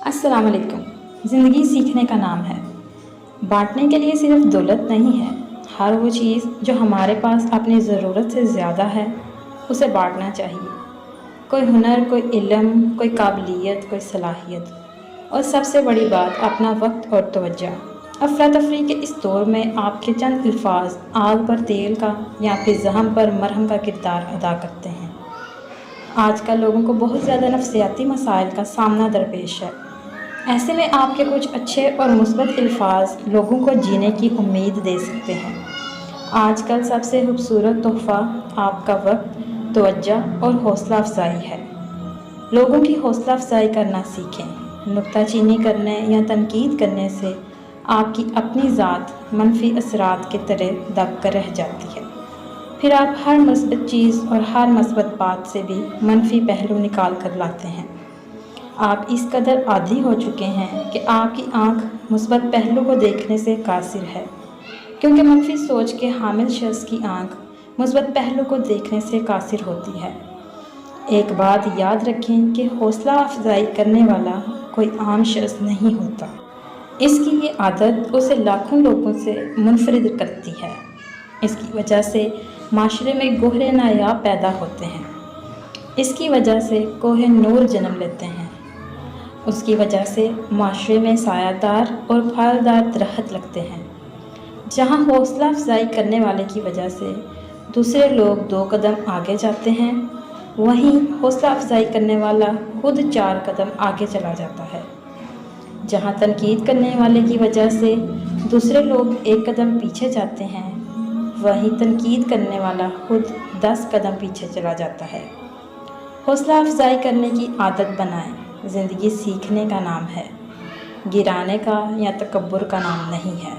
अस्सलाम वालेकुम। ज़िंदगी सीखने का नाम है। बाँटने के लिए सिर्फ दौलत नहीं है, हर वो चीज़ जो हमारे पास अपनी ज़रूरत से ज़्यादा है, उसे बाँटना चाहिए। कोई हुनर, कोई इल्म, कोई काबिलियत, कोई सलाहियत और सबसे बड़ी बात अपना वक्त और तवज्जो। अफरा-तफरी के इस दौर में आपके चंद अल्फाज आग पर तेल का या फिर ज़हम पर मरहम का किरदार अदा करते हैं। आजकल लोगों को बहुत ज़्यादा नफ्सियाती मसाइल का सामना दरपेश है। ऐसे में आपके कुछ अच्छे और मुस्बत अल्फाज लोगों को जीने की उम्मीद दे सकते हैं। आजकल सबसे खूबसूरत तोहफ़ा आपका वक्त, तवज्जो और हौसला अफजाई है। लोगों की हौसला अफजाई करना सीखें। नुक्ताचीनी करने या तनकीद करने से आपकी अपनी ज़ात मनफी असरात की तरह दब कर रह जाती है। फिर आप हर मुस्बत चीज़ और हर मुस्बत बात से भी मनफी पहलू निकाल कर लाते हैं। आप इस कदर आदी हो चुके हैं कि आपकी आंख मुस्बत पहलू को देखने से कासिर है, क्योंकि मनफी सोच के हामिल शख्स की आंख मुस्बत पहलू को देखने से कासिर होती है। एक बात याद रखें कि हौसला अफजाई करने वाला कोई आम शख्स नहीं होता। इसकी ये आदत उसे लाखों लोगों से मुनफरिद करती है। इसकी वजह से माशरे में गोहरे नायाब पैदा होते हैं। इसकी वजह से कोहे नूर जन्म लेते हैं। उसकी वजह से माशरे में सायादार और फलदार दरख्त लगते हैं। जहाँ हौसला अफजाई करने वाले की वजह से दूसरे लोग 2 कदम आगे जाते हैं, वहीं हौसला अफजाई करने वाला खुद 4 कदम आगे चला जाता है। जहाँ तनकीद करने वाले की वजह से दूसरे लोग 1 कदम पीछे जाते हैं, वहीं तनकीद करने वाला खुद 10 कदम पीछे चला जाता है। हौसला अफजाई करने की आदत बनाएं। ज़िंदगी सीखने का नाम है, गिराने का या तकब्बुर का नाम नहीं है।